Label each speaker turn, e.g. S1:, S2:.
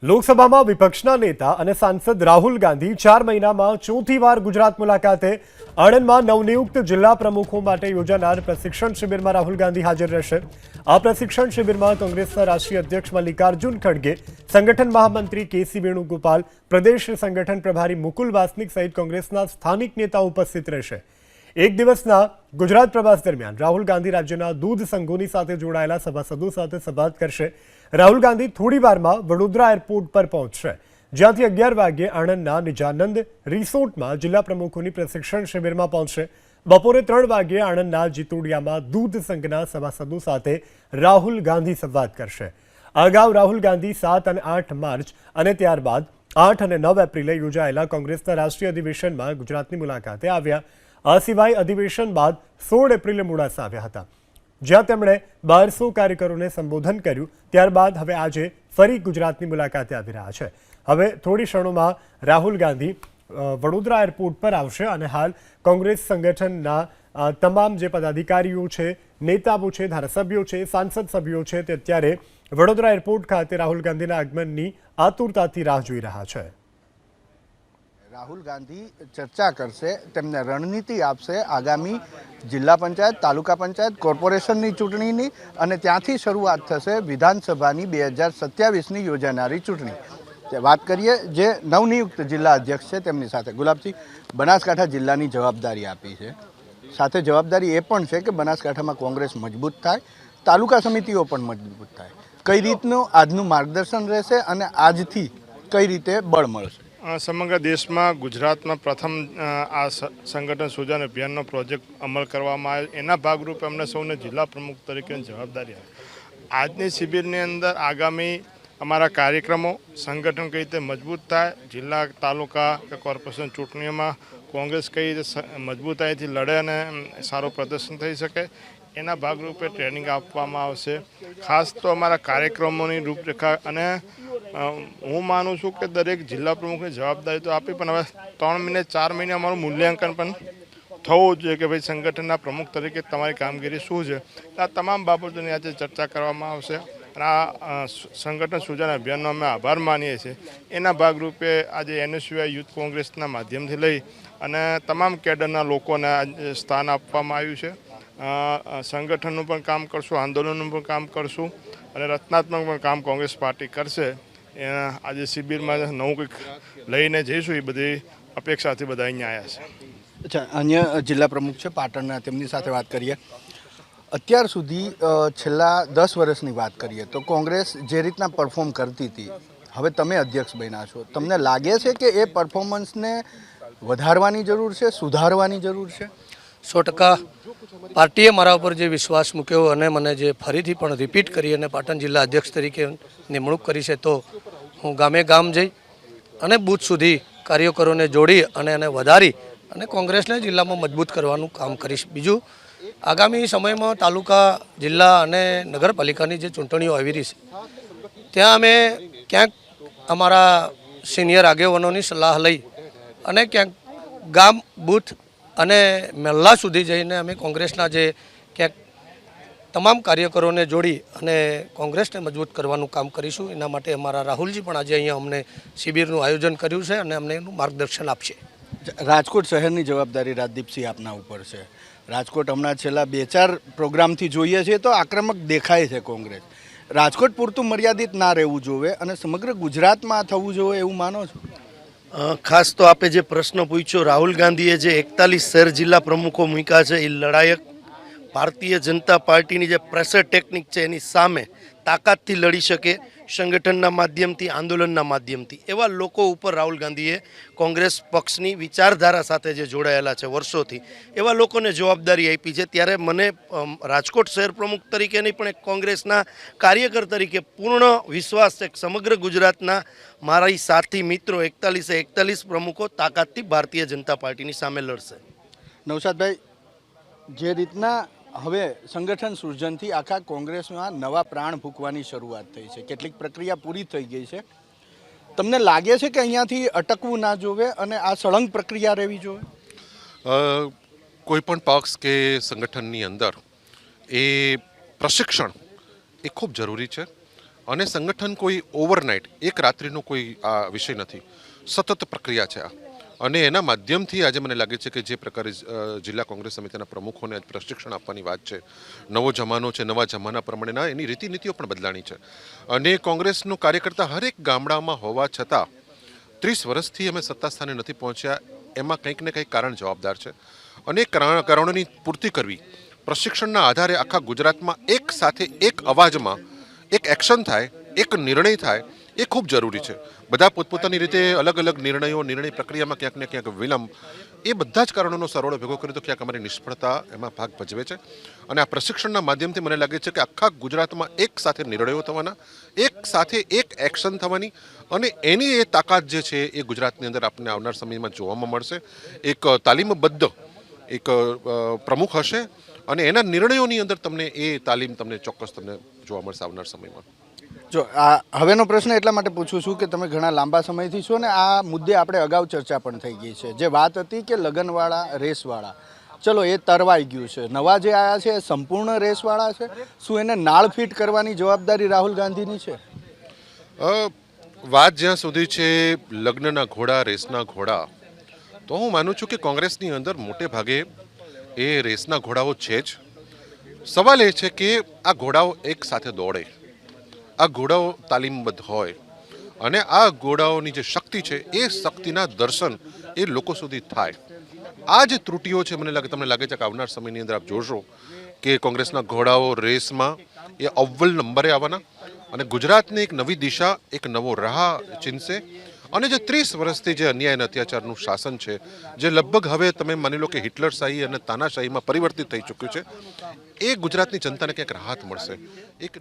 S1: લોકસભામાં વિપક્ષના નેતા અને સાંસદ રાહુલ ગાંધી 4 મહિનામાં ચોથી વાર ગુજરાત મુલાકાતે આણંદમાં નવનિયુક્ત જિલ્લા પ્રમુખો માટે યોજાનાર પ્રશિક્ષણ શિબિરમાં રાહુલ ગાંધી હાજર રહેશે। આ પ્રશિક્ષણ શિબિરમાં કોંગ્રેસના રાષ્ટ્રીય અધ્યક્ષ મલ્લિકાર્જુન ખડગે, સંગઠન મહામંત્રી કેસી વેણુગોપાલ, પ્રદેશ સંગઠન પ્રભારી મુકુલ વાસનિક સહિત કોંગ્રેસના સ્થાનિક નેતાઓ ઉપસ્થિત રહેશે। એક દિવસના ગુજરાત પ્રવાસ દરમિયાન રાહુલ ગાંધી રાજ્યના દૂધ સંઘોની સાથે જોડાયેલા સભાસદો સાથે સંવાદ કરશે। રાહુલ ગાંધી થોડી વારમાં વડોદરા એરપોર્ટ પર પહોંચશે, જ્યાંથી 11 વાગ્યે આણંદના નિજાનંદ રિસોર્ટમાં જિલ્લા પ્રમુખોની પ્રશિક્ષણ શિબિરમાં પહોંચશે। બપોરે 3 વાગ્યે આણંદના જીતોડિયામાં દૂધ સંઘના સભાસદો સાથે રાહુલ ગાંધી સંવાદ કરશે। અગાઉ રાહુલ ગાંધી 7 અને 8 માર્ચ અને ત્યારબાદ 8 અને 9 એપ્રિલે યોજાયેલા કોંગ્રેસના રાષ્ટ્રીય અધિવેશનમાં ગુજરાતની મુલાકાતે આવ્યા। આ સિવાય અધિવેશન બાદ 16 એપ્રિલે મોડાસા આવ્યા હતા, જ્યાં તેમણે 1200 કાર્યકરોને સંબોધન કર્યું। ત્યારબાદ હવે આજે ફરી ગુજરાતની મુલાકાતે આવી રહ્યા છે। હવે થોડી ક્ષણોમાં રાહુલ ગાંધી વડોદરા એરપોર્ટ પર આવશે અને હાલ કોંગ્રેસ સંગઠનના તમામ જે પદાધિકારીઓ છે, નેતાઓ છે, ધારાસભ્યો છે, સાંસદ સભ્યો છે, તે અત્યારે વડોદરા એરપોર્ટ ખાતે રાહુલ ગાંધીના આગમનની આતુરતાથી રાહ જોઈ રહ્યા છે।
S2: રાહુલ ગાંધી ચર્ચા કરશે, તેમને રણનીતિ આપશે આગામી જિલ્લા પંચાયત, તાલુકા પંચાયત, કોર્પોરેશનની ચૂંટણીની અને ત્યાંથી શરૂઆત થશે વિધાનસભાની 2027ની યોજાનારી ચૂંટણી। વાત કરીએ જે નવનિયુક્ત જિલ્લા અધ્યક્ષ છે તેમની સાથે। ગુલાબસિંહ, બનાસકાંઠા જિલ્લાની જવાબદારી આપી છે, સાથે જવાબદારી એ પણ છે કે બનાસકાંઠામાં કોંગ્રેસ મજબૂત થાય, તાલુકા સમિતિઓ પણ મજબૂત થાય। કઈ રીતનું આજનું માર્ગદર્શન રહેશે અને આજથી કઈ રીતે બળ મળશે?
S3: સમગ્ર દેશમાં ગુજરાતમાં પ્રથમ આ સંગઠન સુજાન અભિયાનનો પ્રોજેક્ટ અમલ કરવામાં આવ્યો, એના ભાગરૂપે અમને સૌને જિલ્લા પ્રમુખ તરીકેની જવાબદારી આવી। આજની શિબિરની અંદર આગામી અમારા કાર્યક્રમો, સંગઠન કઈ રીતે મજબૂત થાય, જિલ્લા, તાલુકા કે કોર્પોરેશન ચૂંટણીઓમાં કોંગ્રેસ કઈ રીતે મજબૂતાઈથી લડે અને સારું પ્રદર્શન થઈ શકે, એના ભાગરૂપે ટ્રેનિંગ આપવામાં આવશે। ખાસ તો અમારા કાર્યક્રમોની રૂપરેખા અને હું માનું છું કે દરેક જિલ્લા પ્રમુખની જવાબદારી તો આપી, પણ હવે 3 મહિને 4 મહિને અમારું મૂલ્યાંકન પણ થવું જોઈએ કે ભાઈ સંગઠનના પ્રમુખ તરીકે તમારી કામગીરી શું છે। આ તમામ બાબતોની આજે ચર્ચા કરવામાં આવશે અને આ સંગઠન સુજાન અભિયાનનો અમે આભાર માનીએ છીએ। એના ભાગરૂપે આજે NSUI યુથ કોંગ્રેસના માધ્યમથી લઈ અને તમામ કેડરના લોકોને સ્થાન આપવામાં આવ્યું છે। સંગઠનનું પણ કામ કરશું, આંદોલનનું પણ કામ કરશું અને રચનાત્મક પણ કામ કોંગ્રેસ પાર્ટી કરશે। આજે શિબિરમાં નવું કંઈક લઈને જઈશું, એ બધી અપેક્ષાથી બધા અહીંયા આવ્યા છે।
S2: અચ્છા, અન્ય જિલ્લા પ્રમુખ છે પાટણના, તેમની સાથે વાત કરીએ। અત્યાર સુધી છેલ્લા 10 વર્ષની વાત કરીએ તો કોંગ્રેસ જે રીતના પરફોર્મ કરતી હતી, હવે તમે અધ્યક્ષ બન્યા છો, તમને લાગે છે કે એ પરફોર્મન્સને વધારવાની જરૂર છે, સુધારવાની જરૂર છે?
S4: 100% પાર્ટીએ મારા ઉપર જે વિશ્વાસ મૂક્યો અને મને જે ફરીથી પણ રિપીટ કરી અને પાટણ જિલ્લા અધ્યક્ષ તરીકે નિમણૂક કરી છે, તો હું ગામે ગામ જઈ અને બૂથ સુધી કાર્યકરોને જોડી અને એને વધારી અને કોંગ્રેસને જિલ્લામાં મજબૂત કરવાનું કામ કરીશ। બીજું, આગામી સમયમાં તાલુકા, જિલ્લા અને નગરપાલિકાની જે ચૂંટણીઓ આવી રહી છે, ત્યાં અમે ક્યાંક અમારા સિનિયર આગેવાનોની સલાહ લઈ અને ક્યાંક ગામ, બૂથ અને મહેલા સુધી જઈને અમે કોંગ્રેસના જે ક્યાંક તમામ કાર્યકરોને જોડી અને કોંગ્રેસને મજબૂત કરવાનું કામ કરીશું। એના માટે અમારા રાહુલજી પણ આજે અહીંયા અમને શિબિરનું આયોજન કર્યું છે અને અમને એનું માર્ગદર્શન આપશે।
S2: રાજકોટ શહેરની જવાબદારી રાજદીપસિંહ આપના ઉપર છે। રાજકોટ હમણાં છેલ્લા 2-4 પ્રોગ્રામથી જોઈએ છીએ તો આક્રમક દેખાય છે કોંગ્રેસ। રાજકોટ પૂરતું મર્યાદિત ના રહેવું જોઈએ અને સમગ્ર ગુજરાતમાં થવું જોઈએ એવું માનો છો?
S5: ખાસ તો આપે જે પ્રશ્ન પૂછ્યો, રાહુલ ગાંધીએ જે 41 શહેર જિલ્લા પ્રમુખો મૂક્યા છે, એ લડાયક ભારતીય જનતા પાર્ટીની જે પ્રેશર ટેકનિક છે એની સામે તાકાતથી લડી શકે, સંગઠનના માધ્યમથી, આંદોલનના માધ્યમથી, એવા લોકો ઉપર રાહુલ ગાંધીએ કોંગ્રેસ પક્ષની વિચારધારા સાથે જે જોડાયેલા છે વર્ષોથી, એવા લોકોને જવાબદારી આપી છે। ત્યારે મને રાજકોટ શહેર પ્રમુખ તરીકે નહીં પણ એક કોંગ્રેસના કાર્યકર તરીકે પૂર્ણ વિશ્વાસ છે કે સમગ્ર ગુજરાતના મારા સાથી મિત્રો 41 પ્રમુખો તાકાતથી ભારતીય જનતા પાર્ટીની સામે લડશે।
S2: નૌશાદભાઈ, જે રીતના હવે સંગઠન સૃજનથી આખા કોંગ્રેસમાં નવા પ્રાણ ફૂંકવાની શરૂઆત થઈ છે, કેટલીક પ્રક્રિયા પૂરી થઈ ગઈ છે, તમને લાગે છે કે અહીંયાથી અટકવું ના જોવે અને આ સળંગ પ્રક્રિયા રહેવી જોઈએ?
S6: કોઈ પણ પક્ષ કે સંગઠનની અંદર એ પ્રશિક્ષણ એ ખૂબ જરૂરી છે। અને સંગઠન કોઈ ઓવરનાઇટ એક રાત્રિનો કોઈ આ વિષય નથી, સતત પ્રક્રિયા છે આ. અને એના માધ્યમથી આજે મને લાગે છે કે જે પ્રકારે જિલ્લા કોંગ્રેસ સમિતિના પ્રમુખોને આજ પ્રશિક્ષણ આપવાની વાત છે, નવો જમાનો છે, નવા જમાના પ્રમાણેના એની રીતિનીતિઓ પણ બદલાણી છે. અને કોંગ્રેસનો કાર્યકર્તા હરેક ગામડામાં હોવા છતાં 30 વર્ષથી અમે સત્તા સ્થાને નથી પહોંચ્યા, એમાં કંઈક ને કંઈક કારણ જવાબદાર છે. અને કારણોની પૂર્તિ કરવી, પ્રશિક્ષણના આધારે આખા ગુજરાતમાં એક સાથે એક અવાજમાં એક એક્શન થાય, એક નિર્ણય થાય, એ ખૂબ જરૂરી છે. બધા પોતપોતાની રીતે અલગ અલગ નિર્ણય પ્રક્રિયામાં ક્યાંક ને ક્યાંક વિલંબ, એ બધા જ કારણોનો સરવાળો ભેગો કર્યો તો ક્યાંક અમારી નિષ્ફળતા એમાં ભાગ ભજવે છે. અને આ પ્રશિક્ષણના માધ્યમથી મને લાગે છે કે આખા ગુજરાતમાં એક સાથે નિર્ણયો થવાના, એક સાથે એક એક્શન થવાની, અને એની એ તાકાત જે છે એ ગુજરાતની અંદર આપણને આવનાર સમયમાં જોવામાં મળશે. એક તાલીમબદ્ધ એક પ્રમુખ હશે અને એના નિર્ણયોની અંદર તમને એ તાલીમ તમને ચોક્કસ તમને જોવા મળશે આવનાર સમયમાં.
S2: જો આ હવેનો પ્રશ્ન એટલા માટે પૂછું છું કે તમે ઘણા લાંબા સમયથી છો ને આ મુદ્દે આપણે અગાઉ ચર્ચા પણ થઈ ગઈ છે. જે વાત હતી કે લગનવાળા રેસવાળા, ચલો એ તરવાઈ ગયું છે. નવા જે આવ્યા છે એ સંપૂર્ણ રેસવાળા છે. શું એને નાળ ફિટ કરવાની જવાબદારી રાહુલ ગાંધીની છે?
S6: વાત જ્યાં સુધી છે લગ્નના ઘોડા, રેસના ઘોડા, તો હું માનું છું કે કોંગ્રેસની અંદર મોટે ભાગે એ રેસના ઘોડાઓ છે જ. સવાલ એ છે કે આ ઘોડાઓ એક સાથે દોડે, આ ઘોડાઓ તાલીમબદ્ધ હોય અને આ ઘોડાઓની જે શક્તિ છે એ શક્તિના દર્શન એ લોકો સુધી થાય. આ જે ત્રુટીઓ છે તમને લાગે છે કે આવનાર સમયની અંદર આપ જોશો કે કોંગ્રેસના ઘોડાઓ રેસમાં એ અવ્વલ નંબરે આવવાના અને ગુજરાતને એક નવી દિશા, એક નવો રાહ ચીંધશે. અને જે 30 વર્ષથી જે અન્યાય અને અત્યાચારનું શાસન છે, જે લગભગ હવે તમે માની લો કે હિટલરશાહી અને તાનાશાહીમાં પરિવર્તિત થઈ ચૂક્યું છે, એ ગુજરાતની જનતાને ક્યાંક રાહત મળશે. એક